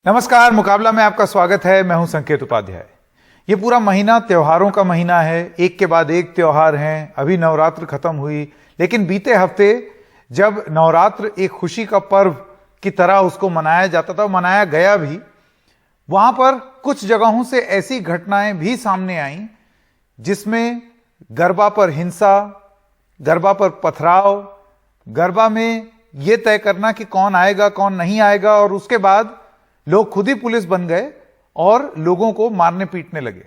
नमस्कार, मुकाबला में आपका स्वागत है। मैं हूं संकेत उपाध्याय। ये पूरा महीना त्योहारों का महीना है, एक के बाद एक त्योहार हैं। अभी नवरात्र खत्म हुई, लेकिन बीते हफ्ते जब नवरात्र एक खुशी का पर्व की तरह उसको मनाया जाता था, मनाया गया भी, वहां पर कुछ जगहों से ऐसी घटनाएं भी सामने आईं जिसमें गरबा पर हिंसा, गरबा पर पथराव, गरबा में यह तय करना कि कौन आएगा कौन नहीं आएगा, और उसके बाद लोग खुद ही पुलिस बन गए और लोगों को मारने पीटने लगे।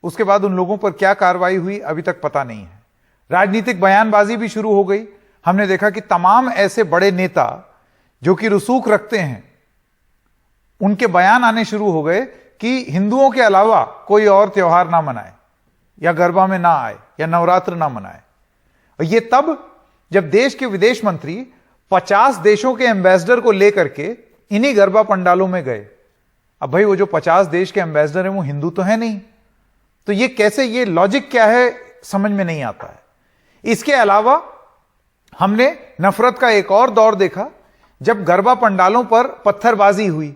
उसके बाद उन लोगों पर क्या कार्रवाई हुई अभी तक पता नहीं है। राजनीतिक बयानबाजी भी शुरू हो गई। हमने देखा कि तमाम ऐसे बड़े नेता जो कि रसूख रखते हैं, उनके बयान आने शुरू हो गए कि हिंदुओं के अलावा कोई और त्योहार ना मनाए, या गरबा में ना आए, या नवरात्र ना मनाए। और यह तब जब देश के विदेश मंत्री 50 देशों के एम्बेसडर को लेकर के इन्हीं गरबा पंडालों में गए। अब भाई, वो जो 50 देश के एम्बेसडर हैं वो हिंदू तो है नहीं, तो ये कैसे, ये लॉजिक क्या है, समझ में नहीं आता है। इसके अलावा हमने नफरत का एक और दौर देखा जब गरबा पंडालों पर पत्थरबाजी हुई।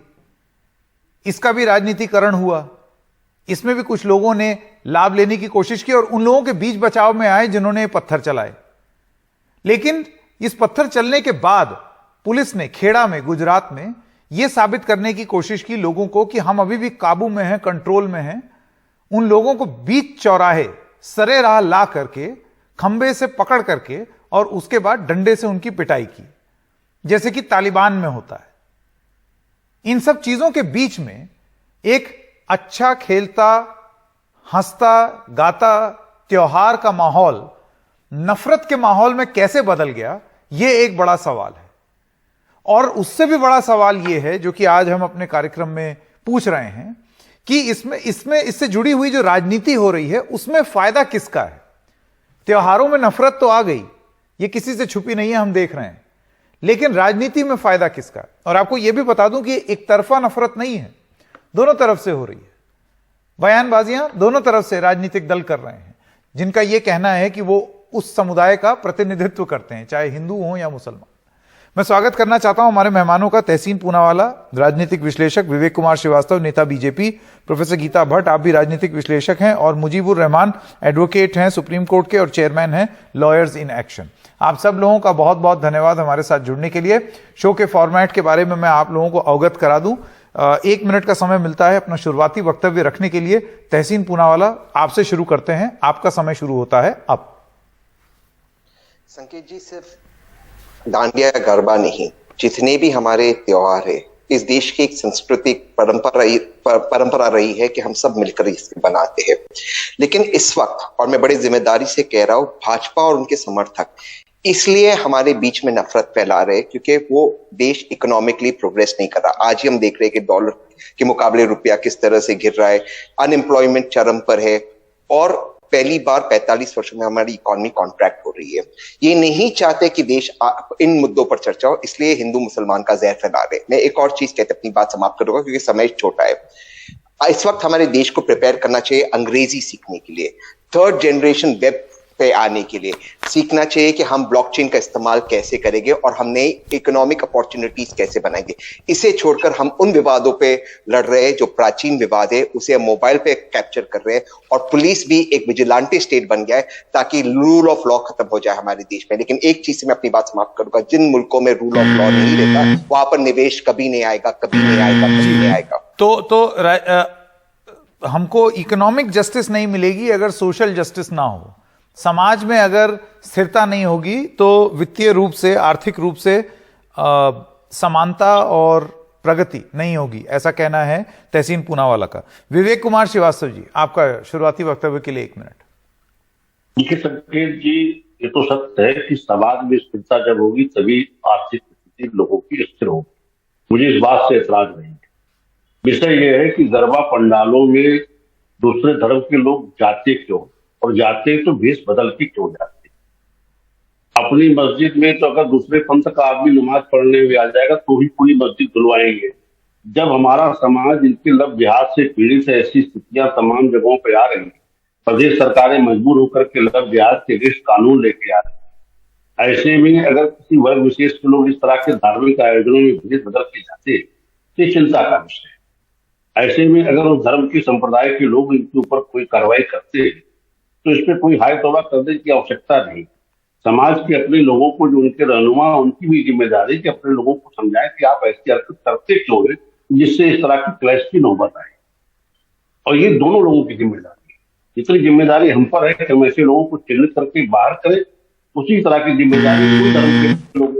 इसका भी राजनीतिकरण हुआ। इसमें भी कुछ लोगों ने लाभ लेने की कोशिश की और उन लोगों के बीच बचाव में आए जिन्होंने पत्थर चलाए। लेकिन इस पत्थर चलने के बाद पुलिस ने खेड़ा में, गुजरात में, यह साबित करने की कोशिश की लोगों को कि हम अभी भी काबू में हैं, कंट्रोल में हैं। उन लोगों को बीच चौराहे सरे राह ला करके, खंबे से पकड़ करके, और उसके बाद डंडे से उनकी पिटाई की, जैसे कि तालिबान में होता है। इन सब चीजों के बीच में एक अच्छा खेलता, हंसता, गाता त्योहार का माहौल नफरत के माहौल में कैसे बदल गया, यह एक बड़ा सवाल है। और उससे भी बड़ा सवाल यह है, जो कि आज हम अपने कार्यक्रम में पूछ रहे हैं, कि इससे जुड़ी हुई जो राजनीति हो रही है उसमें फायदा किसका है। त्योहारों में नफरत तो आ गई, ये किसी से छुपी नहीं है, हम देख रहे हैं, लेकिन राजनीति में फायदा किसका है। और आपको यह भी बता दूं कि एक तरफा नफरत नहीं है, दोनों तरफ से हो रही है। बयानबाजियां दोनों तरफ से राजनीतिक दल कर रहे हैं, जिनका यह कहना है कि वो उस समुदाय का प्रतिनिधित्व करते हैं, चाहे हिंदू हो या मुसलमान। मैं स्वागत करना चाहता हूं हमारे मेहमानों का। तहसीन पूनावाला, राजनीतिक विश्लेषक; विवेक कुमार श्रीवास्तव, नेता बीजेपी; प्रोफेसर गीता भट्ट, आप भी राजनीतिक विश्लेषक हैं; और मुजीबुर रहमान, एडवोकेट हैं सुप्रीम कोर्ट के और चेयरमैन हैं लॉयर्स इन एक्शन। आप सब लोगों का बहुत बहुत धन्यवाद हमारे साथ जुड़ने के लिए। शो के फॉर्मेट के बारे में मैं आप लोगों को अवगत करा दूं। 1 मिनट का समय मिलता है अपना शुरुआती वक्तव्य रखने के लिए। तहसीन पूनावाला, आपसे शुरू करते हैं, आपका समय शुरू होता है अब। संकेत जी, सिर्फ डांडिया या गरबा नहीं, जितने भी हमारे त्योहार है, इस देश की एक सांस्कृतिक परंपरा रही है कि हम सब मिलकर इसे बनाते हैं। लेकिन इस वक्त, और मैं बड़ी जिम्मेदारी से कह रहा हूं, भाजपा और उनके समर्थक इसलिए हमारे बीच में नफरत फैला रहे क्योंकि वो देश इकोनॉमिकली प्रोग्रेस नहीं कर रहा। आज ही हम देख रहे हैं कि डॉलर के मुकाबले रुपया किस तरह से गिर रहा है, अनएम्प्लॉयमेंट चरम पर है, और पहली बार 45 वर्षों में हमारी इकोनॉमी कॉन्ट्रैक्ट हो रही है। ये नहीं चाहते कि देश इन मुद्दों पर चर्चा हो, इसलिए हिंदू मुसलमान का जहर फैला रहे। मैं एक और चीज कहते अपनी बात समाप्त करूंगा क्योंकि समय छोटा है। इस वक्त हमारे देश को प्रिपेयर करना चाहिए अंग्रेजी सीखने के लिए, 3rd जनरेशन वेब पे आने के लिए। सीखना चाहिए कि हम ब्लॉकचेन का इस्तेमाल कैसे करेंगे और हम नई इकोनॉमिक अपॉर्चुनिटीज कैसे बनाएंगे। इसे छोड़कर हम उन विवादों पे लड़ रहे हैं जो प्राचीन विवाद है, उसे हम मोबाइल पे कैप्चर कर रहे हैं, और पुलिस भी एक विजिलेंटे स्टेट बन गया है ताकि रूल ऑफ लॉ खत्म हो जाए हमारे देश में। लेकिन एक चीज से मैं अपनी बात समाप्त करूंगा, जिन मुल्कों में रूल ऑफ लॉ नहीं रहता वहां पर निवेश कभी नहीं आएगा, कभी नहीं आएगा, कभी नहीं आएगा। तो हमको इकोनॉमिक जस्टिस नहीं मिलेगी अगर सोशल जस्टिस ना हो। समाज में अगर स्थिरता नहीं होगी तो वित्तीय रूप से, आर्थिक रूप से समानता और प्रगति नहीं होगी, ऐसा कहना है तहसीन पूनावाला का। विवेक कुमार श्रीवास्तव जी, आपका शुरुआती वक्तव्य के लिए 1 मिनट। देखिए संकेत जी, ये तो सत्य है कि समाज में स्थिरता जब होगी तभी आर्थिक स्थिति लोगों की स्थिर होगी। मुझे इस बात से ऐतराज नहीं है। विषय यह है कि गरबा पंडालों में दूसरे धर्म के लोग जाते क्यों, और जाते तो भेष बदल के क्यों जाते। अपनी मस्जिद में तो अगर दूसरे पंथ का आदमी नमाज पढ़ने हुए आ जाएगा तो ही पूरी मस्जिद धुलवाएंगे। जब हमारा समाज इनके लव जिहाद से पीड़ित है, ऐसी स्थितियां तमाम जगहों पर आ रही हैं, प्रदेश सरकारें मजबूर होकर के लव जिहाद के अगेंस्ट कानून लेके आ रही है। ऐसे में अगर किसी वर्ग विशेष के लोग इस तरह के धार्मिक आयोजनों में भेष बदल के जाते ये चिंता का विषय है। ऐसे में अगर उस धर्म की संप्रदाय के लोग इनके ऊपर कोई कार्रवाई करते हैं तो इस पर कोई हाय तौबा करने की आवश्यकता नहीं। समाज के अपने लोगों को, जो उनके रहनुमा, उनकी भी जिम्मेदारी कि अपने लोगों को समझाएं कि आप ऐसी हरकत करते क्यों है जिससे इस तरह की क्लैश की नौबत आए। और ये दोनों लोगों की जिम्मेदारी है। जितनी जिम्मेदारी हम पर है कि हम ऐसे लोगों को चिन्हित करके बाहर करें, उसी तरह की जिम्मेदारी कोई धर्म के लोग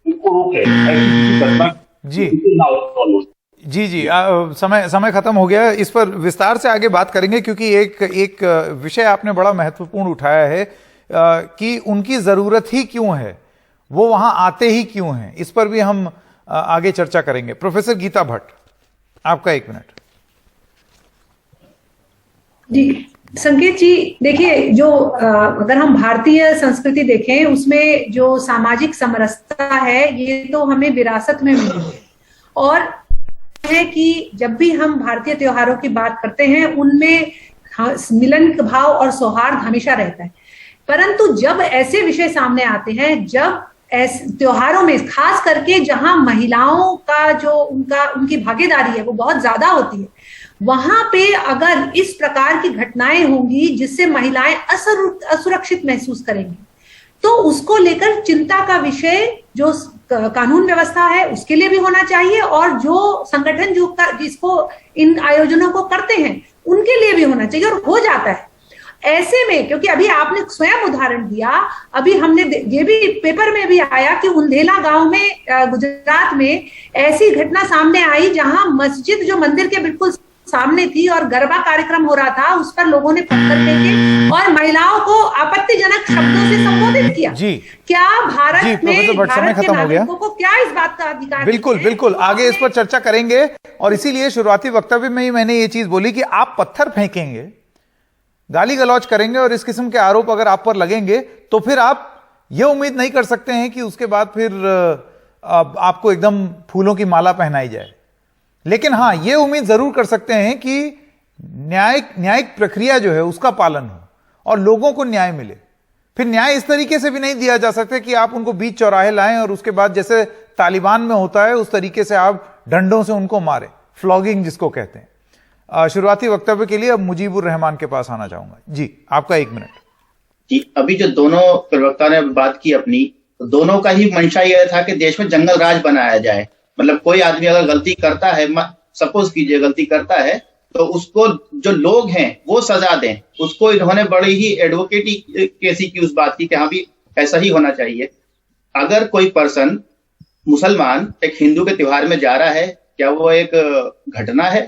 उनको रोके ऐसी किसी घटना जी ना हो। जी समय खत्म हो गया। इस पर विस्तार से आगे बात करेंगे क्योंकि एक विषय आपने बड़ा महत्वपूर्ण उठाया है कि उनकी जरूरत ही क्यों है, वो वहां आते ही क्यों हैं। इस पर भी हम आगे चर्चा करेंगे। प्रोफेसर गीता भट्ट, आपका 1 मिनट। जी संकेत जी, देखिए जो अगर हम भारतीय संस्कृति देखें उसमें जो सामाजिक समरसता है ये तो हमें विरासत में मिली है। और है कि जब भी हम भारतीय त्योहारों की बात करते हैं उनमें मिलन भाव और सौहार्द हमेशा रहता है। परंतु जब ऐसे विषय सामने आते हैं, जब ऐसे त्योहारों में खास करके जहां महिलाओं का जो उनकी भागीदारी है वो बहुत ज्यादा होती है, वहां पे अगर इस प्रकार की घटनाएं होंगी जिससे महिलाएं असुरक्षित महसूस करेंगी तो उसको लेकर चिंता का विषय जो कानून व्यवस्था है उसके लिए भी होना चाहिए और जो संगठन जिसको इन आयोजनों को करते हैं उनके लिए भी होना चाहिए, और हो जाता है ऐसे में। क्योंकि अभी आपने स्वयं उदाहरण दिया, अभी हमने ये भी पेपर में भी आया कि उंधेला गांव में गुजरात में ऐसी घटना सामने आई जहां मस्जिद जो मंदिर के बिल्कुल सामने थी और गरबा कार्यक्रम हो रहा था, उस पर लोगों ने पत्थर फेंके और महिलाओं को आपत्तिजनक शब्दों से संबोधित किया। जी क्या भारत में भारत के नागरिकों को क्या इस बात का अधिकार? बिल्कुल आगे इस पर चर्चा करेंगे। और इसीलिए शुरुआती वक्तव्य में ही मैंने ये चीज बोली कि आप पत्थर फेंकेंगे, गाली गलौज करेंगे और इस किस्म के आरोप अगर आप पर लगेंगे तो फिर आप ये उम्मीद नहीं कर सकते हैं कि उसके बाद फिर आपको एकदम फूलों की माला पहनाई जाए। लेकिन हां, ये उम्मीद जरूर कर सकते हैं कि न्यायिक प्रक्रिया जो है उसका पालन हो और लोगों को न्याय मिले। फिर न्याय इस तरीके से भी नहीं दिया जा सकता कि आप उनको बीच चौराहे लाएं और उसके बाद जैसे तालिबान में होता है उस तरीके से आप डंडों से उनको मारें, फ्लॉगिंग जिसको कहते हैं। शुरुआती वक्तव्य के लिए अब मुजीबुर रहमान के पास आना चाहूंगा। जी, आपका 1 मिनट। जी, अभी जो दोनों प्रवक्ता ने बात की अपनी, तो दोनों का ही मंशा यह था कि देश में जंगल राज बनाया जाए। मतलब कोई आदमी अगर गलती करता है, सपोज कीजिए गलती करता है, तो उसको जो लोग हैं वो सजा दें। उसको इन्होंने बड़ी ही एडवोकेटी केसी की उस बात की कि हाँ भी ऐसा ही होना चाहिए। अगर कोई पर्सन मुसलमान एक हिंदू के त्योहार में जा रहा है, क्या वो एक घटना है?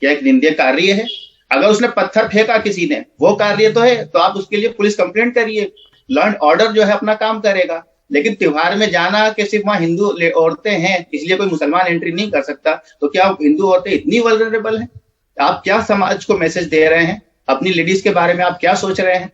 क्या एक निंदनीय कार्य है? अगर उसने पत्थर फेंका किसी ने, वो कार्य तो है, तो आप उसके लिए पुलिस कंप्लेंट करिए, लॉ एंड ऑर्डर जो है अपना काम करेगा। लेकिन त्योहार में जाना कि सिर्फ वहां हिंदू औरतें हैं इसलिए कोई मुसलमान एंट्री नहीं कर सकता, तो क्या हिंदू औरतें इतनी वल्नरेबल हैं? आप क्या समाज को मैसेज दे रहे हैं? अपनी लेडीज के बारे में आप क्या सोच रहे हैं?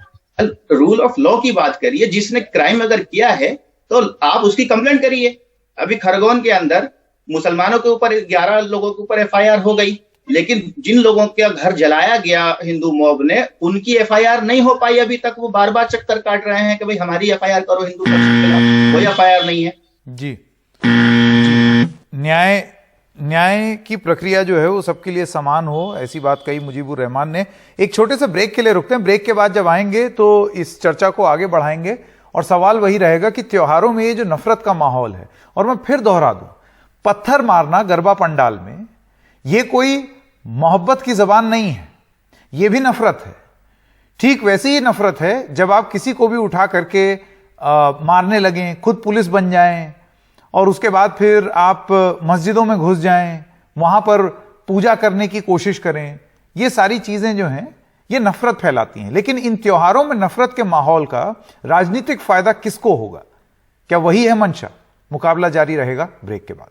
रूल ऑफ लॉ की बात करिए। जिसने क्राइम अगर किया है तो आप उसकी कंप्लेंट करिए। अभी खरगोन के अंदर मुसलमानों के ऊपर 11 लोगों के ऊपर FIR हो गई, लेकिन जिन लोगों के घर जलाया गया हिंदू मॉब ने, उनकी FIR नहीं हो पाई अभी तक। वो बार बार चक्कर काट रहे हैं कि भाई हमारी FIR करो हिंदू पक्ष के खिलाफ, कोई FIR नहीं है। जी, न्याय की प्रक्रिया जो है वो सबके लिए समान हो, ऐसी बात कही मुजीबुर रहमान ने। एक छोटे से ब्रेक के लिए रुकते हैं। ब्रेक के बाद जब आएंगे तो इस चर्चा को आगे बढ़ाएंगे और सवाल वही रहेगा कि त्योहारों में ये जो नफरत का माहौल है, और मैं फिर दोहरा दूं, पत्थर मारना गरबा पंडाल में ये कोई मोहब्बत की जबान नहीं है, ये भी नफरत है। ठीक वैसी ही नफरत है जब आप किसी को भी उठा करके मारने लगें, खुद पुलिस बन जाएं और उसके बाद फिर आप मस्जिदों में घुस जाएं, वहां पर पूजा करने की कोशिश करें। ये सारी चीजें जो हैं ये नफरत फैलाती हैं। लेकिन इन त्योहारों में नफरत के माहौल का राजनीतिक फायदा किसको होगा? क्या वही है मंशा? मुकाबला जारी रहेगा ब्रेक के बाद।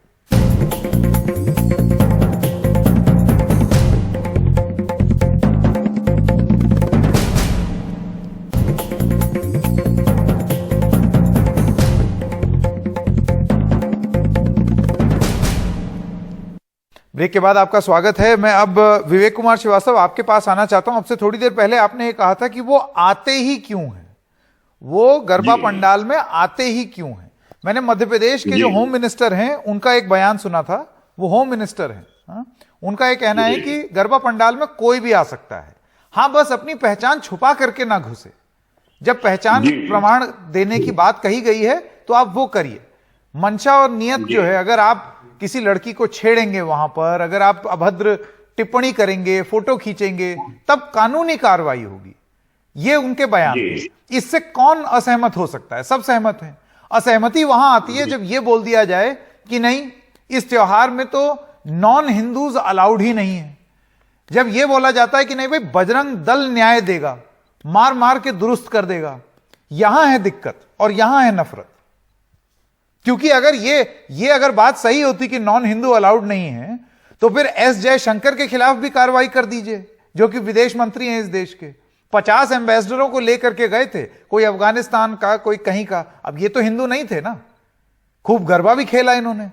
ब्रेक के बाद आपका स्वागत है। मैं अब विवेक कुमार श्रीवास्तव आपके पास आना चाहता हूं। आपसे थोड़ी देर पहले आपने ये कहा था कि वो आते ही क्यों हैं, वो गरबा पंडाल में आते ही क्यों हैं। मैंने मध्य प्रदेश के जो होम मिनिस्टर हैं उनका एक बयान सुना था, वो होम मिनिस्टर हैं, हाँ? उनका ये कहना है कि गरबा पंडाल में कोई भी आ सकता है, हाँ बस अपनी पहचान छुपा करके ना घुसे। जब पहचान प्रमाण देने की बात कही गई है तो आप वो करिए। मंशा और नियत जो है, अगर आप किसी लड़की को छेड़ेंगे वहां पर, अगर आप अभद्र टिप्पणी करेंगे, फोटो खींचेंगे, तब कानूनी कार्रवाई होगी। ये उनके बयान हैं। इससे कौन असहमत हो सकता है? सब सहमत हैं। असहमति वहां आती है जब यह बोल दिया जाए कि नहीं, इस त्योहार में तो नॉन हिंदूज अलाउड ही नहीं है। जब यह बोला जाता है कि नहीं भाई, बजरंग दल न्याय देगा, मार मार के दुरुस्त कर देगा, यहां है दिक्कत और यहां है नफरत। क्योंकि अगर ये अगर बात सही होती कि नॉन हिंदू अलाउड नहीं है, तो फिर एस जयशंकर के खिलाफ भी कार्रवाई कर दीजिए, जो कि विदेश मंत्री हैं इस देश के। 50 एम्बेसडरों को लेकर के गए थे, कोई अफगानिस्तान का, कोई कहीं का। अब ये तो हिंदू नहीं थे ना। खूब गरबा भी खेला इन्होंने,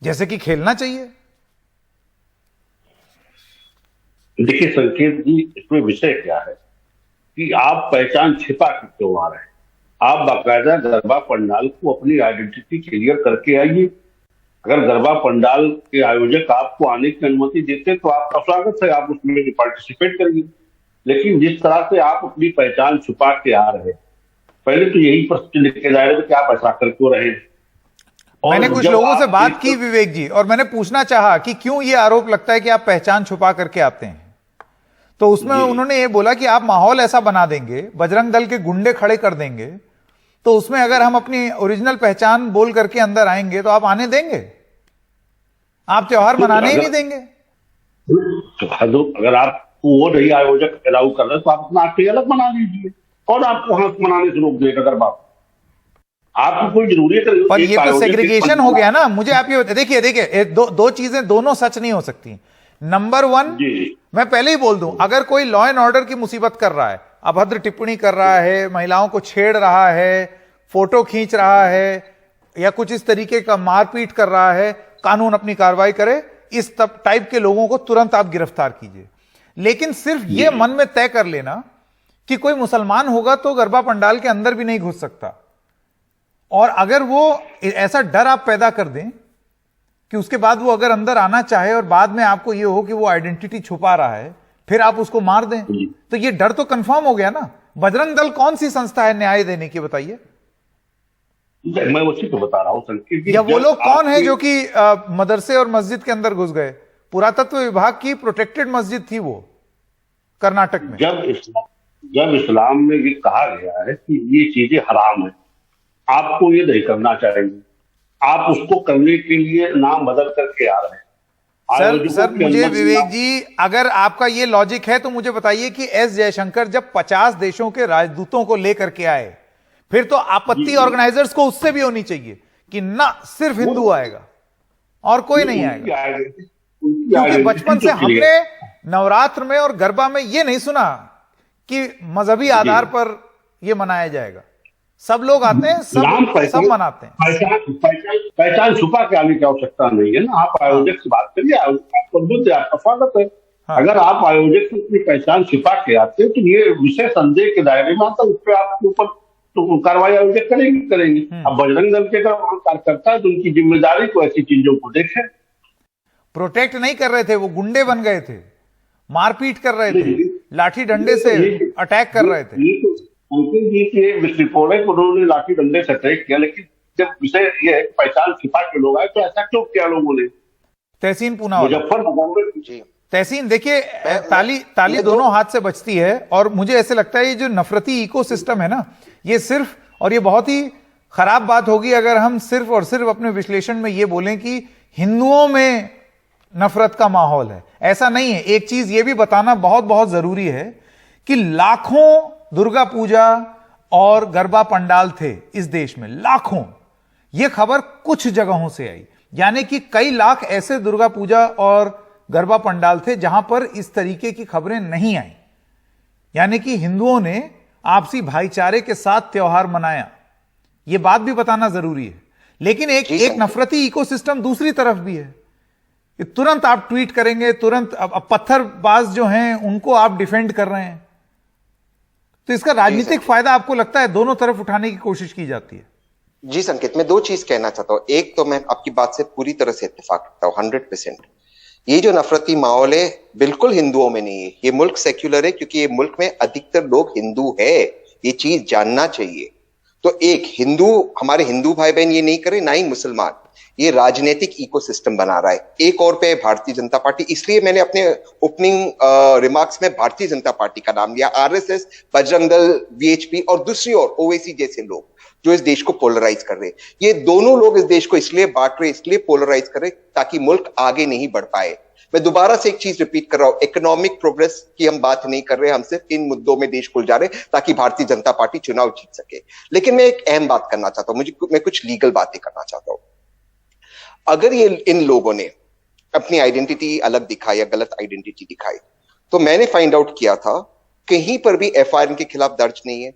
जैसे कि खेलना चाहिए। देखिए संकेत जी, इसमें विषय क्या है कि आप पहचान छिपा के क्यों आ रहे हैं? आप बाकायदा गरबा पंडाल को अपनी आइडेंटिटी क्लियर करके आइए। अगर गरबा पंडाल के आयोजक आपको आने की अनुमति देते तो आपका स्वागत है, आप उसमें पार्टिसिपेट करिए। लेकिन जिस तरह से आप अपनी पहचान छुपा के आ रहे हैं, पहले तो यही प्रश्न लिखे जा रहे थे कि आप ऐसा कर क्यों रहे। मैंने कुछ लोगों से बात की विवेक जी, और मैंने पूछना चाहा कि क्यों ये आरोप लगता है कि आप पहचान छुपा करके आते हैं। तो उसमें उन्होंने ये बोला कि आप माहौल ऐसा बना देंगे, बजरंग दल के गुंडे खड़े कर देंगे, तो उसमें अगर हम अपनी ओरिजिनल पहचान बोल करके अंदर आएंगे तो आप आने देंगे? आप त्योहार मनाने ही नहीं देंगे। तो अगर आप वो नहीं आयोजक अलाउ कर रहे तो आप अपना आखिरी अलग मना लीजिए, और आपको वहां मनाने से रोक देगा गरबा। आपको कोई जरूरी है? पर ये तो सेग्रीगेशन हो गया ना। मुझे आप ये देखिए दो चीजें दोनों सच नहीं हो सकती। नंबर 1, मैं पहले ही बोल दूं, अगर कोई लॉ एंड ऑर्डर की मुसीबत कर रहा है, अभद्र टिप्पणी कर रहा है, महिलाओं को छेड़ रहा है, फोटो खींच रहा है, या कुछ इस तरीके का मारपीट कर रहा है, कानून अपनी कार्रवाई करे। इस टाइप के लोगों को तुरंत आप गिरफ्तार कीजिए। लेकिन सिर्फ यह मन में तय कर लेना कि कोई मुसलमान होगा तो गरबा पंडाल के अंदर भी नहीं घुस सकता, और अगर वो ऐसा डर आप पैदा कर दें कि उसके बाद वो अगर अंदर आना चाहे और बाद में आपको ये हो कि वो आइडेंटिटी छुपा रहा है, फिर आप उसको मार दें, तो ये डर तो कंफर्म हो गया ना। बजरंग दल कौन सी संस्था है न्याय देने की, बताइए? मैं उसी को बता रहा हूं संकेत। या वो लोग कौन है जो कि मदरसे और मस्जिद के अंदर घुस गए? पुरातत्व विभाग की प्रोटेक्टेड मस्जिद थी वो, कर्नाटक में। जब इस्लाम में ये कहा गया है कि ये चीजें हराम है, आपको ये नहीं करना चाहिए, आप उसको करने के लिए नाम बदल करके आ रहे हैं। सर मुझे विवेक जी, अगर आपका ये लॉजिक है तो मुझे बताइए कि एस जयशंकर जब 50 देशों के राजदूतों को लेकर के आए, फिर तो आपत्ति ऑर्गेनाइजर्स को उससे भी होनी चाहिए कि ना सिर्फ हिंदू आएगा और कोई नहीं आएगा। क्योंकि बचपन से हमने नवरात्र में और गरबा में यह नहीं सुना कि मजहबी आधार पर यह मनाया जाएगा। सब लोग आते हैं, सब मनाते हैं। पहचान छुपा के आने की आवश्यकता नहीं है ना। आप आयोजक से बात करिए, आपका स्वागत है। हाँ। अगर आप आयोजक से अपनी पहचान छिपा के आते हैं तो ये विषय संदेह के दायरे में आता है, उस पर आपके ऊपर तो कार्रवाई आयोजक करेंगे। अब बजरंग दल के अगर वहां कार्यकर्ता है तो उनकी जिम्मेदारी को ऐसी चीजों को देखें। प्रोटेक्ट नहीं कर रहे थे, वो गुंडे बन गए थे, मारपीट कर रहे थे, लाठी डंडे से अटैक कर रहे थे। अंकित जी की रिपोर्ट है, उन्होंने लाठी डंडे से अटैक किया, लेकिन जब विषय ये है पहचान छिपा के लोग आए तो ऐसा क्यों किया लोगों ने? तहसीन पूनावाला, मुजफ्फरपुर तहसीन, देखिए ताली दोनों हाथ से बचती है। और मुझे ऐसे लगता है ये जो नफरती इकोसिस्टम है ना, ये सिर्फ, और ये बहुत ही खराब बात होगी अगर हम सिर्फ और सिर्फ अपने विश्लेषण में ये बोलें कि हिंदुओं में नफरत का माहौल है। ऐसा नहीं है। एक चीज ये भी बताना बहुत बहुत जरूरी है कि लाखों दुर्गा पूजा और गरबा पंडाल थे इस देश में, लाखों। यह खबर कुछ जगहों से आई, यानी कि कई लाख ऐसे दुर्गा पूजा और गरबा पंडाल थे जहां पर इस तरीके की खबरें नहीं आई। यानी कि हिंदुओं ने आपसी भाईचारे के साथ त्योहार मनाया। यह बात भी बताना जरूरी है। लेकिन एक नफरती इकोसिस्टम दूसरी तरफ भी है। तुरंत आप ट्वीट करेंगे, तुरंत अब पत्थरबाज जो हैं उनको आप डिफेंड कर रहे हैं, तो इसका राजनीतिक फायदा आपको लगता है दोनों तरफ उठाने की कोशिश की जाती है? जी संकेत, मैं दो चीज कहना चाहता हूँ। एक तो मैं आपकी बात से पूरी तरह से इत्तेफाक करता हूँ, 100%। ये जो नफरती माहौल है बिल्कुल हिंदुओं में नहीं है। ये मुल्क सेक्युलर है क्योंकि ये मुल्क में अधिकतर लोग हिंदू है, ये चीज जानना चाहिए। तो एक हिंदू, हमारे हिंदू भाई बहन ये नहीं करे, ना ही मुसलमान। ये राजनीतिक इकोसिस्टम बना रहा है। एक और पे भारतीय जनता पार्टी, इसलिए मैंने अपने ओपनिंग रिमार्क्स में भारतीय जनता पार्टी का नाम लिया। आरएसएस, बजरंग दल, वीएचपी और दूसरी ओर ओवैसी जैसे लोग जो इस देश को पोलराइज कर रहे, ये दोनों लोग इस देश को इसलिए बांट रहे, इसलिए पोलराइज कर रहे ताकि मुल्क आगे नहीं बढ़ पाए। मैं दोबारा से एक चीज रिपीट कर रहा हूं, इकोनॉमिक प्रोग्रेस की हम बात नहीं कर रहे, हम सिर्फ इन मुद्दों में देश को उलझा रहे ताकि भारतीय जनता पार्टी चुनाव जीत सके। लेकिन मैं एक अहम बात करना चाहता हूं, मैं कुछ लीगल बातें करना चाहता हूं। अगर ये इन लोगों ने अपनी आइडेंटिटी अलग दिखाई या गलत आइडेंटिटी दिखाई, तो मैंने फाइंड आउट किया था कहीं पर भी एफआईआर इनके खिलाफ दर्ज नहीं है।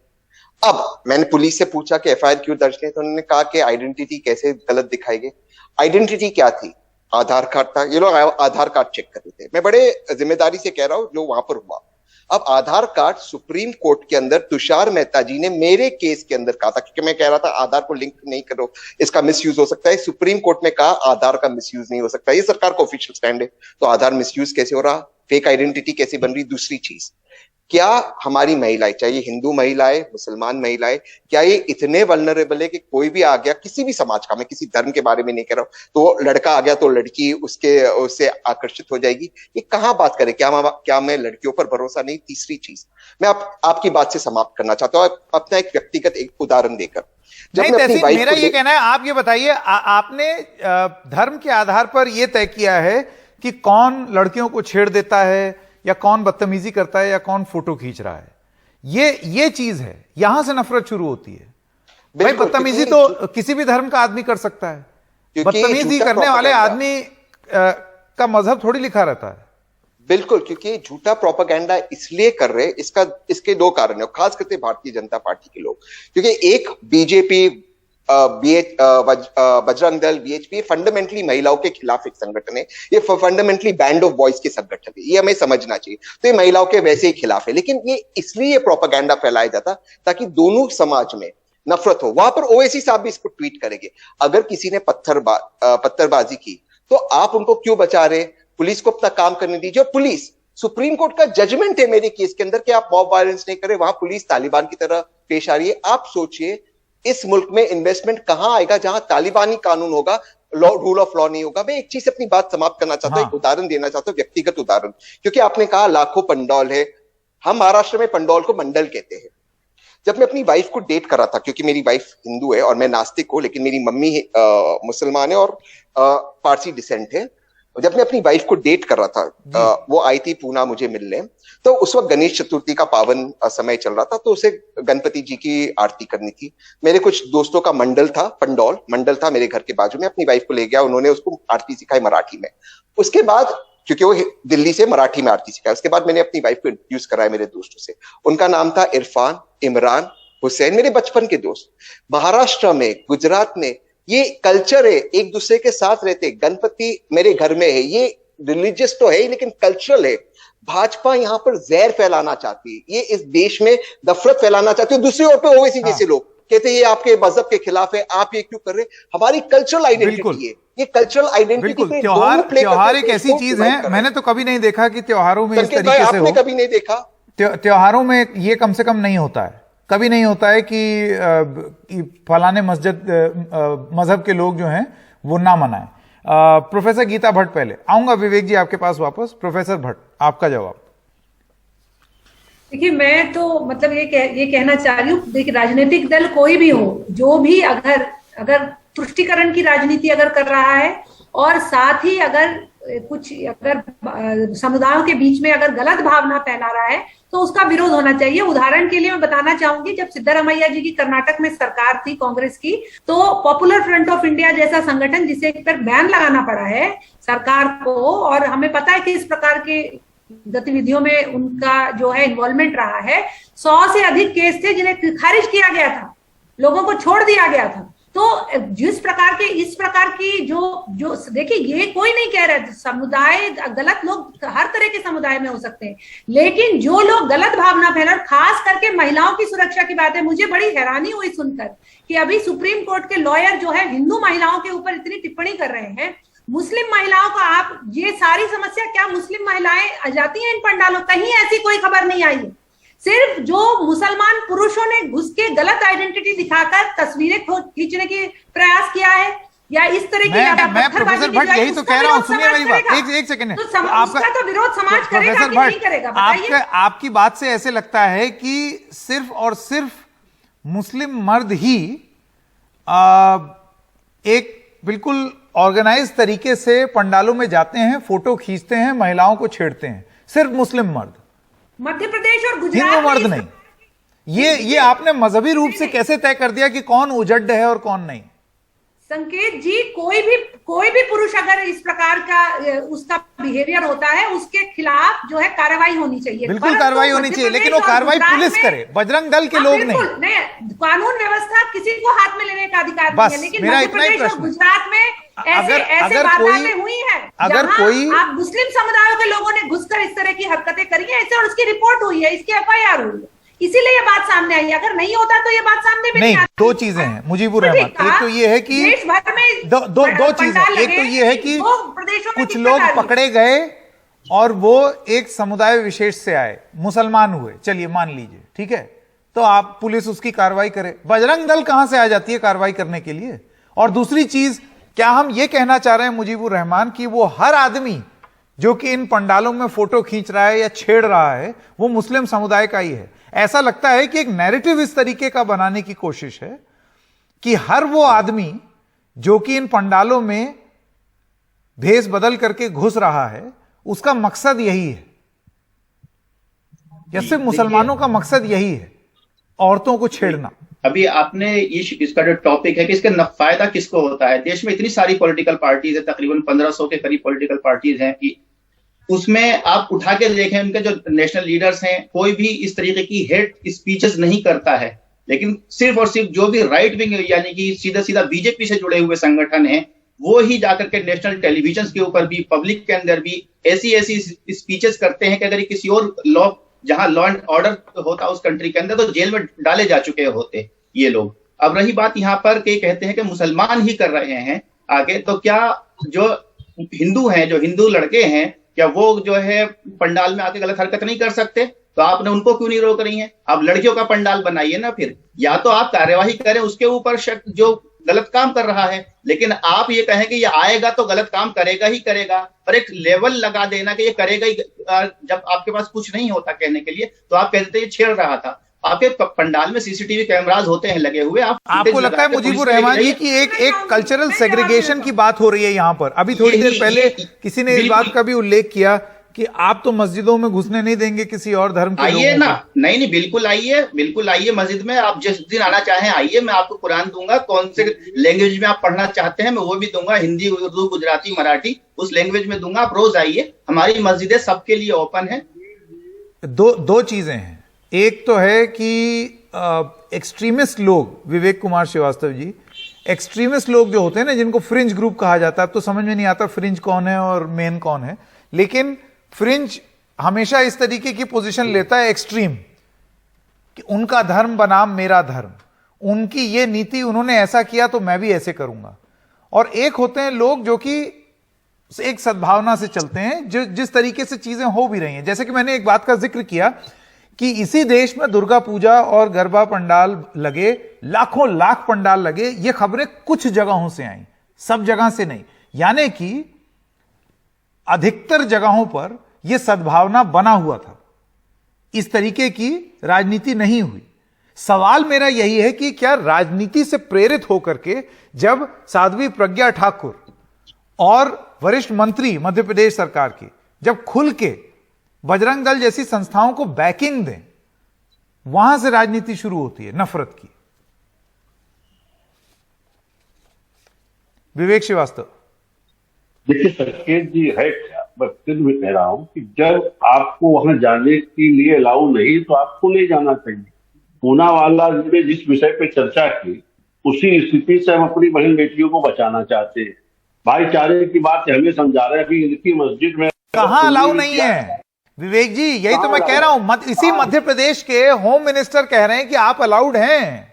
अब मैंने पुलिस से पूछा कि एफआईआर क्यों दर्ज नहीं, तो उन्होंने कहा कि आइडेंटिटी कैसे गलत दिखाई गई। आइडेंटिटी क्या थी? आधार कार्ड था। ये लोग आधार कार्ड चेक कर रहे थे। मैं बड़े जिम्मेदारी से कह रहा हूं जो वहां पर हुआ। अब आधार कार्ड सुप्रीम कोर्ट के अंदर तुषार मेहता जी ने मेरे केस के अंदर कहा था, क्योंकि मैं कह रहा था आधार को लिंक नहीं करो, इसका मिसयूज हो सकता है। सुप्रीम कोर्ट ने कहा आधार का मिसयूज नहीं हो सकता, ये सरकार का ऑफिशियल स्टैंड है। तो आधार मिसयूज कैसे हो रहा, फेक आइडेंटिटी कैसे बन रही? दूसरी चीज, क्या हमारी महिलाएं, चाहे हिंदू महिलाएं, मुसलमान महिलाएं, क्या ये इतने वल्नरेबल है कि कोई भी आ गया, किसी भी समाज का, मैं किसी धर्म के बारे में नहीं कह रहा हूं, तो लड़का आ गया तो लड़की उससे आकर्षित हो जाएगी? ये कहां बात करें? क्या मैं लड़कियों पर भरोसा नहीं? तीसरी चीज, मैं आपकी बात से समाप्त करना चाहता हूं अपना एक व्यक्तिगत एक उदाहरण देकर। नहीं, मेरा ये कहना है, आप ये बताइए, आपने धर्म के आधार पर यह तय किया है कि कौन लड़कियों को छेड़ देता है या कौन बदतमीजी करता है या कौन फोटो खींच रहा है, ये चीज है, यहां से नफरत शुरू होती है। भाई बदतमीजी तो किसी भी धर्म का आदमी कर सकता है, बदतमीजी करने वाले आदमी का मजहब थोड़ी लिखा रहता है। बिल्कुल, क्योंकि झूठा प्रोपेगेंडा इसलिए कर रहे, इसके दो कारण है, खास करके भारतीय जनता पार्टी के लोग। क्योंकि एक BJP, Bajrang Dal, VHP fundamentally महिलाओं के खिलाफ एक संगठन है, ये फंडामेंटली बैंड ऑफ बॉयज के संगठन है, ये हमें समझना चाहिए। तो ये महिलाओं के वैसे ही खिलाफ है, लेकिन ये इसलिए प्रोपेगेंडा फैलाया जाता ताकि दोनों समाज में नफरत हो। वहां पर ओवैसी साहब भी इसको ट्वीट करेंगे, अगर किसी ने पत्थरबाजी की तो आप उनको क्यों बचा रहे, पुलिस को अपना काम करने दीजिए। और पुलिस, सुप्रीम कोर्ट का जजमेंट है मेरे केस के अंदर कि आप मॉब वायलेंस नहीं करें, वहां पुलिस तालिबान की तरह पेश आ रही है। आप सोचिए इस मुल्क में इन्वेस्टमेंट कहां आएगा जहां तालिबानी कानून होगा, रूल ऑफ लॉ नहीं होगा। मैं एक चीज से अपनी बात समाप्त करना चाहता हूं, एक उदाहरण देना चाहता हूं, व्यक्तिगत उदाहरण, क्योंकि आपने कहा लाखों पंडौल है, हम महाराष्ट्र में पंडौल को मंडल कहते हैं। जब मैं अपनी वाइफ को डेट कर रहा था, क्योंकि मेरी वाइफ हिंदू है और मैं नास्तिक हूं, लेकिन मेरी मम्मी मुसलमान है और पारसी डिसेंट है, जब मैं अपनी वाइफ को डेट कर रहा था, वो आई थी पूना मुझे मिलने, तो उस वक्त गणेश चतुर्थी का पावन समय चल रहा था, तो उसे गणपति जी की आरती करनी थी। मेरे कुछ दोस्तों का मंडल था, पंडौल मंडल था मेरे घर के बाजू में, अपनी वाइफ को ले गया, उन्होंने उसको आरती सिखाई मराठी में। उसके बाद, क्योंकि वो दिल्ली से मराठी में आरती सिखाई, उसके बाद मैंने अपनी वाइफ को इंट्रोड्यूस कराया मेरे दोस्तों से। उनका नाम था इरफान, इमरान, हुसैन, मेरे बचपन के दोस्त। महाराष्ट्र में, गुजरात में ये कल्चर है, एक दूसरे के साथ रहते, गणपति मेरे घर में है, ये रिलीजियस तो है लेकिन कल्चरल है। भाजपा यहां पर जहर फैलाना चाहती है, ये इस देश में नफरत फैलाना चाहती है। दूसरी ओर पे ओवैसी जैसे लोग कहते हैं ये आपके मजहब के खिलाफ है, आप ये क्यों कर रहे? हमारी कल्चरल आइडेंटिटी है, ये कल्चरल आइडेंटिटी पे त्योहार एक ऐसी चीज है, मैंने तो कभी नहीं देखा कि त्योहारों में इस तरीके से हो। आपने कभी नहीं देखा? त्योहारों में ये कम से कम नहीं होता है, कभी नहीं होता है कि फलाने मजहब के लोग जो हैं वो ना मनाएं। प्रोफेसर गीता भट्ट, पहले आऊंगा विवेक जी आपके पास वापस। प्रोफेसर भट्ट, आपका जवाब। देखिए, मैं तो मतलब ये कहना चाह रही हूँ, देखिए राजनीतिक दल कोई भी हो, जो भी अगर तुष्टीकरण की राजनीति अगर कर रहा है और साथ ही अगर समुदायों के बीच में अगर गलत भावना फैला रहा है तो उसका विरोध होना चाहिए। उदाहरण के लिए मैं बताना चाहूंगी, जब सिद्धरामैया जी की कर्नाटक में सरकार थी कांग्रेस की, तो पॉपुलर फ्रंट ऑफ इंडिया जैसा संगठन, जिसे एक पर बैन लगाना पड़ा है सरकार को, और हमें पता है कि इस प्रकार के गतिविधियों में उनका जो है इन्वॉल्वमेंट रहा है, 100 से अधिक केस थे जिन्हें खारिज किया गया था, लोगों को छोड़ दिया गया था। तो जिस प्रकार के इस प्रकार की जो जो देखिए, ये कोई नहीं कह रहा समुदाय गलत, लोग हर तरह के समुदाय में हो सकते हैं, लेकिन जो लोग गलत भावना फैला, खास करके महिलाओं की सुरक्षा की बात है। मुझे बड़ी हैरानी हुई सुनकर कि अभी सुप्रीम कोर्ट के लॉयर जो है हिंदू महिलाओं के ऊपर इतनी टिप्पणी कर रहे हैं। मुस्लिम महिलाओं का आप ये सारी समस्या, क्या मुस्लिम महिलाएं आ जाती हैं इन पंडालों? कहीं ऐसी कोई खबर नहीं आई है। सिर्फ जो मुसलमान पुरुषों ने घुस के गलत आइडेंटिटी दिखाकर तस्वीरें खींचने की प्रयास किया है, या इस तरह की मैं प्रोफेसर भट्ट यही तो कह रहा हूं, सुनिए मेरी बात, एक सेकंड। तो आपका तो विरोध समाज करेगा कि नहीं करेगा, बताइए। आपकी बात से ऐसे लगता है कि सिर्फ और सिर्फ मुस्लिम मर्द ही एक बिल्कुल ऑर्गेनाइज तरीके से पंडालों में जाते हैं, फोटो खींचते हैं, महिलाओं को छेड़ते हैं, सिर्फ मुस्लिम मर्द, मध्य प्रदेश और गुजरात हिंदू मर्द नहीं। ये आपने मजहबी रूप से कैसे तय कर दिया कि कौन उजड्ड है और कौन नहीं? संकेत जी, कोई भी पुरुष अगर इस प्रकार का उसका बिहेवियर होता है, उसके खिलाफ जो है कार्रवाई होनी चाहिए। बिल्कुल कार्रवाई होनी चाहिए, लेकिन वो कार्रवाई पुलिस करे, बजरंग दल के लोग नहीं। कानून व्यवस्था किसी को हाथ में लेने का अधिकार नहीं है, लेकिन मेरा मध्य इतना ही प्रदेश और प्रश्न, गुजरात में ऐसे वारदातें हुई हैं, अगर कोई आप मुस्लिम समुदायों के लोगों ने घुसकर इस तरह की हरकतें करी है, और उसकी रिपोर्ट हुई है, इसकी FIR हुई है, इसीलिए ये बात सामने आई। अगर नहीं होता तो ये बात सामने भी नहीं आती। दो चीजें हैं मुजीबुर रहमान, एक तो ये है कि देश भर में दो चीजें, एक तो ये है कि कुछ लोग पकड़े गए और वो एक समुदाय विशेष से आए, मुसलमान हुए, चलिए मान लीजिए, ठीक है, तो आप पुलिस उसकी कार्रवाई करे। बजरंग दल कहां से आ जाती है कार्रवाई करने के लिए? और दूसरी चीज, क्या हम ये कहना चाह रहे हैं मुजीबुर रहमान कि वो हर आदमी जो कि इन पंडालों में फोटो खींच रहा है या छेड़ रहा है वो मुस्लिम समुदाय का ही है? ऐसा लगता है कि एक नैरेटिव इस तरीके का बनाने की कोशिश है कि हर वो आदमी जो कि इन पंडालों में भेष बदल करके घुस रहा है उसका मकसद यही है, या सिर्फ मुसलमानों का मकसद यही है, औरतों को छेड़ना। अभी आपने इसका जो टॉपिक है कि इसका फायदा किसको होता है। देश में इतनी सारी पॉलिटिकल पार्टीज है, तकरीबन 1500 के करीब पॉलिटिकल पार्टीज हैं कि उसमें आप उठा के देखें, उनके जो नेशनल लीडर्स हैं, कोई भी इस तरीके की हेट स्पीचेस नहीं करता है। लेकिन सिर्फ और सिर्फ जो भी राइट विंग यानी कि सीधा सीधा बीजेपी से जुड़े हुए संगठन हैं, वो ही जाकर के नेशनल टेलीविजन के ऊपर भी, पब्लिक के अंदर भी ऐसी स्पीचेस करते हैं कि अगर किसी और जहां लॉ एंड ऑर्डर होता उस कंट्री के अंदर तो जेल में डाले जा चुके होते ये लोग। अब रही बात यहाँ पर कि कहते हैं कि मुसलमान ही कर रहे हैं आगे, तो क्या जो हिंदू हैं, जो हिंदू लड़के हैं, क्या वो जो है पंडाल में आके गलत हरकत नहीं कर सकते? तो आपने उनको क्यों नहीं रोक रही हैं? आप लड़कियों का पंडाल बनाइए ना फिर, या तो आप कार्यवाही करें उसके ऊपर जो गलत काम कर रहा है, लेकिन आप ये कहें कि ये आएगा तो गलत काम करेगा ही करेगा, और एक लेवल लगा देना कि ये करेगा ही, जब आपके पास कुछ नहीं होता कहने के लिए तो आप कहते थे ये छेड़ रहा था। आपके पंडाल में CCTV कैमराज होते हैं लगे हुए, आपको लगता है मुजीबुर रहमान जी की एक कल्चरल सेग्रीगेशन की बात हो रही है यहाँ पर? अभी थोड़ी देर पहले किसी ने इस बात का भी उल्लेख किया कि आप तो मस्जिदों में घुसने नहीं देंगे किसी और धर्म के लोगों को। आइए ना, नहीं बिल्कुल आइए मस्जिद में, आप जिस दिन आना चाहें आइए, मैं आपको कुरान दूंगा, कौन से लैंग्वेज में आप पढ़ना चाहते हैं मैं वो भी दूंगा, हिंदी, उर्दू, गुजराती, मराठी, उस लैंग्वेज में दूंगा, आप रोज आइए, हमारी मस्जिदें सबके लिए ओपन है। दो चीजें हैं, एक तो है कि एक्सट्रीमिस्ट लोग, विवेक कुमार श्रीवास्तव जी, एक्सट्रीमिस्ट लोग जो होते हैं ना, जिनको फ्रिंज ग्रुप कहा जाता है, अब तो समझ में नहीं आता फ्रिंज कौन है और मेन कौन है, लेकिन फ्रिंज हमेशा इस तरीके की पोजीशन लेता है एक्सट्रीम, कि उनका धर्म बनाम मेरा धर्म, उनकी ये नीति, उन्होंने ऐसा किया तो मैं भी ऐसे करूंगा। और एक होते हैं लोग जो कि एक सद्भावना से चलते हैं, जो जिस तरीके से चीजें हो भी रही हैं, जैसे कि मैंने एक बात का जिक्र किया कि इसी देश में दुर्गा पूजा और गरबा पंडाल लगे, लाखों लाख पंडाल लगे, ये खबरें कुछ जगहों से आई, सब जगह से नहीं, यानी कि अधिकतर जगहों पर यह सद्भावना बना हुआ था, इस तरीके की राजनीति नहीं हुई। सवाल मेरा यही है कि क्या राजनीति से प्रेरित होकर के जब साध्वी प्रज्ञा ठाकुर और वरिष्ठ मंत्री मध्य प्रदेश सरकार की जब खुल के बजरंग दल जैसी संस्थाओं को बैकिंग दें, वहां से राजनीति शुरू होती है नफरत की। विवेक श्रीवास्तव, देखिए संकेत जी है क्या, मैं फिर भी कह रहा हूं कि जब आपको वहां जाने के लिए अलाउ नहीं तो आपको नहीं जाना चाहिए। पूनावाला ने जिस विषय पे चर्चा की उसी स्थिति से हम अपनी बहन बेटियों को बचाना चाहते हैं। भाईचारे की बात हमें समझा रहे हैं कि इनकी मस्जिद में कहां अलाउ नहीं है विवेक जी, यही तो मैं कह रहा हूं। इसी मध्य प्रदेश के होम मिनिस्टर कह रहे हैं कि आप अलाउड हैं,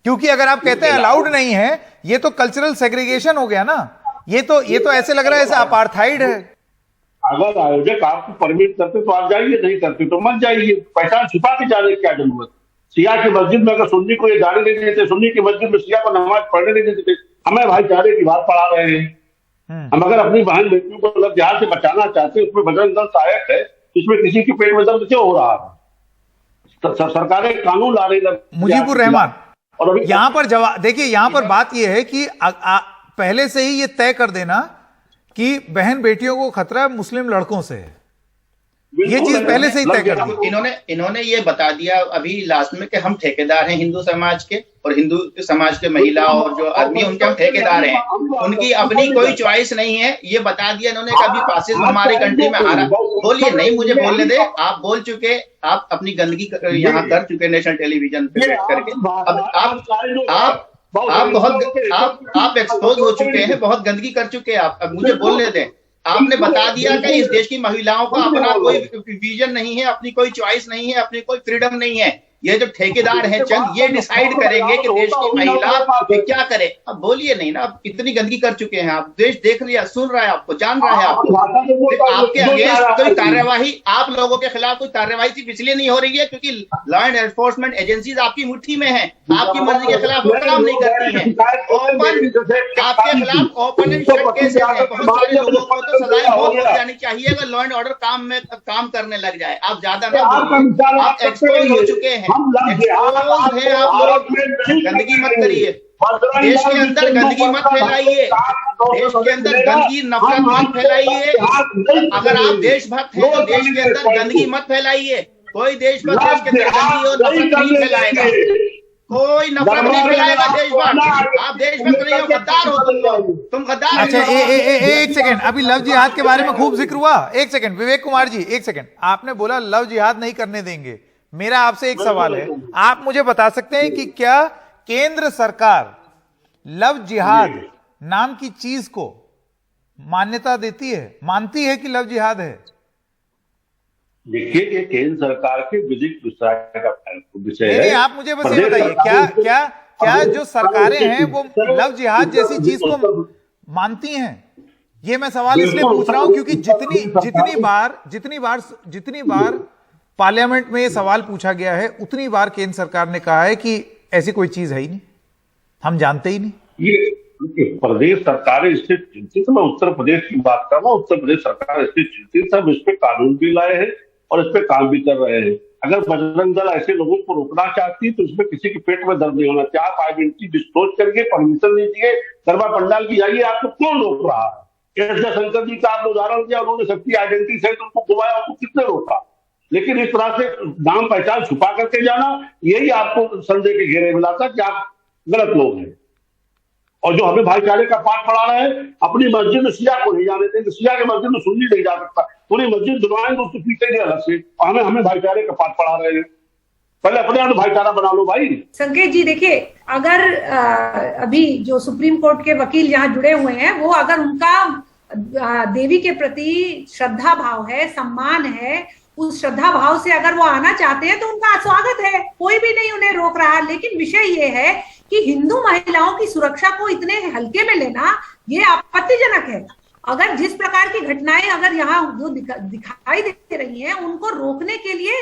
क्योंकि अगर आप कहते हैं अलाउड नहीं है, ये तो कल्चरल सेग्रीगेशन हो गया ना। ये तो ऐसे लग रहा है जैसे अपार्थाइड है। अगर आयोजक आपको परमिट करते तो आप जाइए, नहीं करते तो मत जाइए। पहचान छिपा के जाने की क्या जरूरत। सिया की मस्जिद में अगर सुन्नी को ये जाने नहीं देते, सुन्नी की मस्जिद में सिया को नमाज पढ़ने नहीं देते, हमें भाईचारे की बात पढ़ा रहे हैं। हम अगर अपनी बहन बेटियों को लव जिहाद से बचाना चाहते हैं, उसमें बजरंग दल सहायक है, इसमें किसी के पेट में दर्द क्यों हो रहा है? सरकारें कानून ला रही। मुजीबुर रहमान, और यहां पर जवाब देखिए, यहां पर बात यह है कि पहले से ही ये तय कर देना कि बहन बेटियों को खतरा मुस्लिम लड़कों से है, ये चीज पहले से ही तय कर दी। इन्होंने ये बता दिया अभी लास्ट में कि हम ठेकेदार हैं हिंदू समाज के, और हिंदू समाज के महिला और जो आदमी उनके हम ठेकेदार हैं, उनकी अपनी कोई चॉइस नहीं है, ये बता दिया इन्होंने। कभी फासिज्म हमारी कंट्री में आ रहा, बोलिए नहीं, मुझे बोलने दे। आप बोल चुके, आप अपनी गंदगी यहाँ कर चुके नेशनल टेलीविजन पे बैठ करके। अब आप एक्सपोज हो चुके हैं, बहुत गंदगी कर चुके हैं आप। अब मुझे बोलने दें। आपने बता दिया कि इस देश की महिलाओं का अपना कोई विजन नहीं है, अपनी कोई चॉइस नहीं है, अपनी कोई फ्रीडम नहीं है। ये जो ठेकेदार हैं चंद, ये डिसाइड करेंगे कि देश की महिला क्या करे। अब बोलिए नहीं ना, अब इतनी गंदगी कर चुके हैं आप। देश देख लिया, सुन रहा है आपको, जान रहा है आपको। आपके अगेंस्ट कोई कार्यवाही, आप लोगों के खिलाफ कोई कार्यवाही सिर्फ इसलिए नहीं हो रही है क्योंकि लॉ एंड एनफोर्समेंट एजेंसीज आपकी मुट्ठी में है, आपकी मर्जी के खिलाफ वो काम नहीं करती है। आपके खिलाफ ओपन एंड शट केसेस हैं। बहुत सारे लोगों को तो सजाएं बहुत हो जानी चाहिए अगर लॉ एंड ऑर्डर काम करने लग जाए। आप ज्यादा ना बोलिए, आप एक्सपोज हो चुके हैं, एक्सपोज है आप लोग। गंदगी मत करिए, देश के अंदर गंदगी मत फैलाइए, देश के अंदर गंदगी नफरत मत फैलाइए। अगर आप देशभक्त हैं तो देश के अंदर गंदगी मत फैलाइए। कोई देशभक्त देश के अंदर गंदगी और नफरत नहीं फैलाएगा, कोई नफरत नहीं फैलाएगा देशभक्त। आप देशभक्त नहीं हो, गद्दार हो तुम गद्दार। अच्छा एक सेकंड, अभी लव जिहाद के बारे में खूब जिक्र हुआ। एक सेकंड विवेक कुमार जी, एक सेकंड। आपने बोला लव जिहाद नहीं करने देंगे। मेरा आपसे एक सवाल है, आप मुझे बता सकते हैं कि क्या केंद्र सरकार लव जिहाद नाम की चीज को मान्यता देती है, मानती है कि लव जिहाद है? देखिए, ये केंद्र सरकार के विधिक विषय है। नहीं, आप मुझे बस ये बताइए, क्या जो सरकारें हैं वो लव जिहाद जैसी चीज को मानती हैं? ये मैं सवाल इसलिए पूछ रहा हूं क्योंकि जितनी बार पार्लियामेंट में ये सवाल पूछा गया है, उतनी बार केंद्र सरकार ने कहा है कि ऐसी कोई चीज है ही नहीं, हम जानते ही नहीं। ये प्रदेश सरकारें इससे चिंतित, मैं उत्तर प्रदेश की बात कर रहा हूँ, उत्तर प्रदेश सरकार इससे चिंतित, सब इस पे कानून भी लाए हैं और इस पे काम भी कर रहे हैं। अगर बजरंग दल ऐसे लोगों को रोकना चाहती है तो इसमें किसी के पेट में दर्द नहीं होना चाहिए। आप आइडेंटिटी डिस्क्लोज करके परमिशन लीजिए, गरबा पंडाल की जाइए, आपको कौन रोक रहा है? एस जयशंकर जी का आपने उदाहरण दिया, उन्होंने सबकी आइडेंटिटी से उनको घुमाया, उनको किसने रोका? लेकिन इस तरह से नाम पहचान छुपा करके जाना, यही आपको संदेह के घेरे में लाता कि आप गलत लोग हैं। और जो हमें भाईचारे का पाठ पढ़ा रहे हैं, अपनी मस्जिद में शिया को नहीं जाने देंगे, शिया के मस्जिद में सुन्नी नहीं जा सकता, पूरी मस्जिद दुलवाएंगे उसको पीछे अलग से, और हमें भाईचारे का पाठ पढ़ा रहे हैं। पहले अपने यहाँ भाईचारा बना लो भाई। संकेत जी देखिए, अगर अभी जो सुप्रीम कोर्ट के वकील यहाँ जुड़े हुए हैं, वो अगर उनका देवी के प्रति श्रद्धा भाव है, सम्मान है, उस श्रद्धा भाव से अगर वो आना चाहते हैं तो उनका स्वागत है, कोई भी नहीं उन्हें रोक रहा। लेकिन विषय ये है कि हिंदू महिलाओं की सुरक्षा को इतने हल्के में लेना ये आपत्तिजनक है। अगर जिस प्रकार की घटनाएं अगर यहाँ जो दिखाई दे रही हैं, उनको रोकने के लिए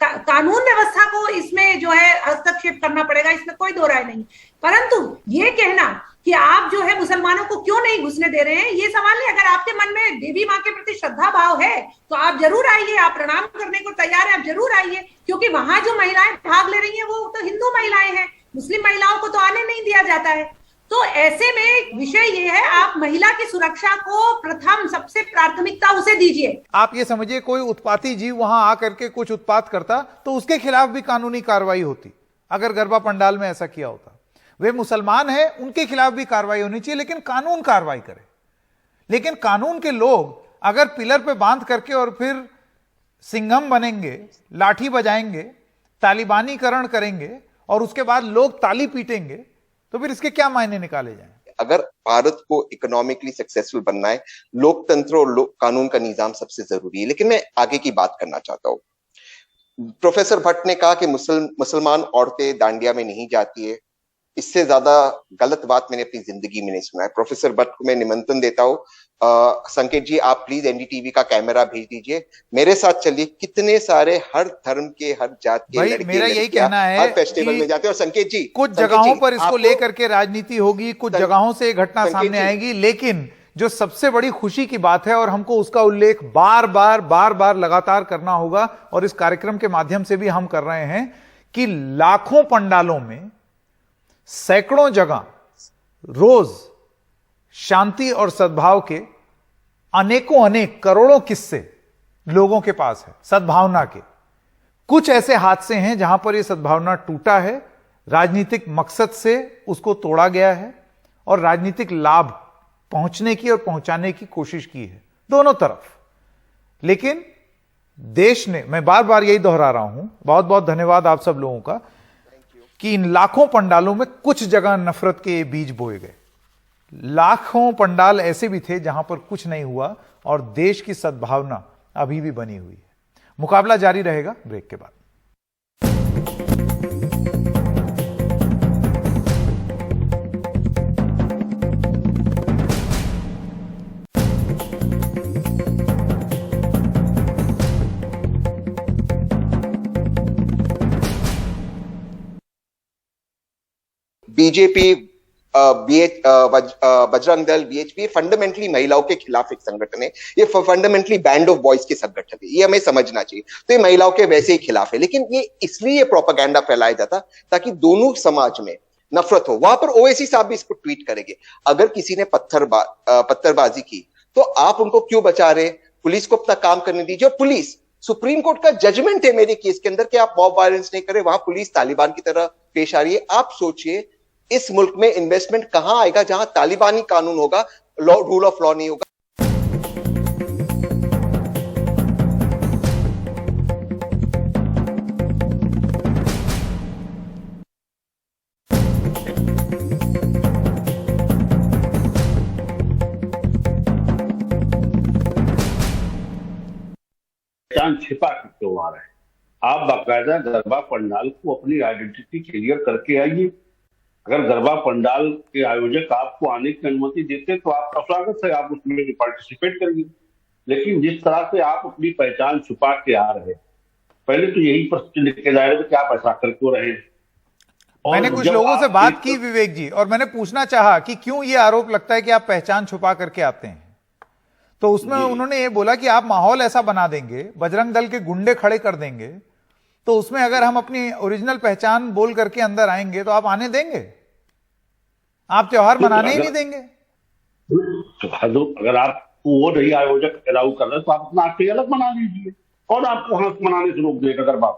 कानून व्यवस्था को इसमें जो है हस्तक्षेप करना पड़ेगा, इसमें कोई दो राय नहीं। परंतु ये कहना कि आप जो है मुसलमानों को क्यों नहीं घुसने दे रहे हैं, ये सवाल नहीं। अगर आपके मन में देवी माँ के प्रति श्रद्धा भाव है तो आप जरूर आइए, आप प्रणाम करने को तैयार है, आप जरूर आइए, क्योंकि वहां जो महिलाएं भाग ले रही हैं वो तो हिंदू महिलाएं हैं, मुस्लिम महिलाओं को तो आने नहीं दिया जाता है। तो ऐसे में विषय ये है, आप महिला की सुरक्षा को प्रथम सबसे प्राथमिकता उसे दीजिए। आप ये समझिए, कोई उत्पाती जीव वहां आकर के कुछ उत्पात करता तो उसके खिलाफ भी कानूनी कार्रवाई होती। अगर गरबा पंडाल में ऐसा किया होता, वे मुसलमान हैं, उनके खिलाफ भी कार्रवाई होनी चाहिए, लेकिन कानून कार्रवाई करे। लेकिन कानून के लोग अगर पिलर पे बांध करके और फिर सिंघम बनेंगे, लाठी बजाएंगे, तालिबानीकरण करेंगे और उसके बाद लोग ताली पीटेंगे, तो फिर इसके क्या मायने निकाले जाएं? अगर भारत को इकोनॉमिकली सक्सेसफुल बनना है, लोकतंत्र और कानून का निजाम सबसे जरूरी है। लेकिन मैं आगे की बात करना चाहता हूं। प्रोफेसर भट्ट ने कहा कि मुसलमान औरतें दांडिया में नहीं जाती है। इससे ज्यादा गलत बात मैंने अपनी जिंदगी में नहीं सुना है। प्रोफेसर भट्ट को मैं निमंत्रण देता हूं, संकेत जी आप प्लीज एनडीटीवी का कैमरा भेज दीजिए, मेरे साथ चलिए। कितने सारे हर धर्म के, हर जात के लड़के मेरा यही कहना है, हर फेस्टिवल में जाते हैं। और संकेत जी, कुछ जगहों पर इसको लेकर के राजनीति होगी, कुछ जगहों से घटना सामने आएगी, लेकिन जो सबसे बड़ी खुशी की बात है, और हमको उसका उल्लेख बार बार लगातार करना होगा, और इस कार्यक्रम के माध्यम से भी हम कर रहे हैं, कि लाखों पंडालों में सैकड़ों जगह रोज शांति और सद्भाव के अनेक करोड़ों किस्से लोगों के पास है, सद्भावना के। कुछ ऐसे हादसे हैं जहां पर यह सद्भावना टूटा है, राजनीतिक मकसद से उसको तोड़ा गया है, और राजनीतिक लाभ पहुंचने की और पहुंचाने की कोशिश की है दोनों तरफ। लेकिन देश ने, मैं बार बार यही दोहरा रहा हूं, बहुत बहुत धन्यवाद आप सब लोगों का, कि इन लाखों पंडालों में कुछ जगह नफरत के बीज बोए गए। लाखों पंडाल ऐसे भी थे जहां पर कुछ नहीं हुआ, और देश की सद्भावना अभी भी बनी हुई है। मुकाबला जारी रहेगा ब्रेक के बाद। BJP, Bajrang Dal, BHP fundamentally महिलाओं के खिलाफ एक संगठन है। ये फंडामेंटली बैंड ऑफ बॉयज के संगठन है, ये हमें समझना चाहिए। तो ये महिलाओं के वैसे ही खिलाफ है, लेकिन ये इसलिए प्रोपेगेंडा फैलाया जाता ताकि दोनों समाज में नफरत हो। वहां पर ओवैसी साहब भी इसको ट्वीट करेंगे, अगर किसी ने पत्थरबाजी की तो आप उनको क्यों बचा रहे, पुलिस को अपना काम करने दीजिए। और पुलिस, सुप्रीम कोर्ट का जजमेंट है मेरे केस के अंदर कि आप मॉब वायलेंस नहीं करें, वहां पुलिस तालिबान की तरह पेश आ रही है। आप सोचिए इस मुल्क में इन्वेस्टमेंट कहां आएगा जहां तालिबानी कानून होगा, रूल ऑफ लॉ नहीं होगा। पहचान छिपा के क्यों आ रहा है? आप बाकायदा गरबा पंडाल को अपनी आइडेंटिटी क्लियर करके आइए। अगर गरबा पंडाल के आयोजक आपको आने की अनुमति देते तो आपका स्वागत है, आप उसमें पार्टिसिपेट करिए। लेकिन जिस तरह से आप अपनी पहचान छुपा के आ रहे हैं, पहले तो यही प्रश्न लिखे जा रहे थे कि आप ऐसा कर क्यों रहे हैं। मैंने कुछ लोगों से बात की विवेक जी, और मैंने पूछना चाहा कि क्यों ये आरोप लगता है कि आप पहचान छुपा करके आते हैं, तो उसमें उन्होंने ये बोला कि आप माहौल ऐसा बना देंगे, बजरंग दल के गुंडे खड़े कर देंगे, तो उसमें अगर हम अपनी ओरिजिनल पहचान बोल करके अंदर आएंगे तो आप आने देंगे? आप त्योहार मनाने ही नहीं देंगे? अगर आप वो नहीं आयोजक अलाउ कर रहे तो आप अपना आके अलग मना लीजिए, और आपको वहां मनाने से रोक देगा गरबा।